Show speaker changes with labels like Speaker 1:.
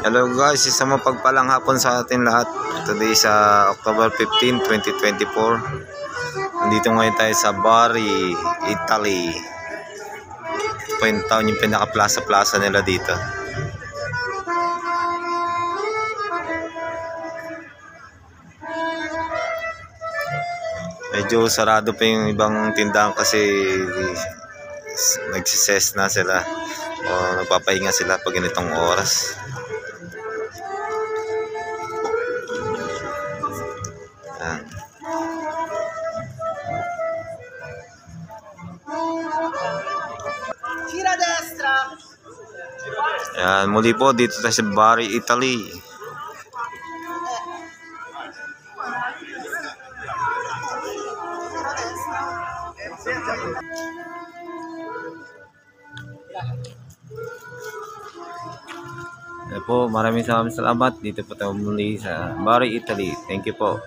Speaker 1: Hello guys, isang mapagpalang hapon sa atin lahat. Today sa October 15, 2024. Nandito ngayon tayo sa Bari, Italy. Ito po yung town, yung pinaka-plaza nila dito. Medyo sarado pa yung ibang tindahan kasi nagsises na sila o nagpapahinga sila pag ganitong oras.
Speaker 2: Gira destra.
Speaker 1: Yan, muli po dito tayo sa Bari, Italy. Yan po, maraming salamat dito po tayo muli sa Bari, Italy. Thank you po.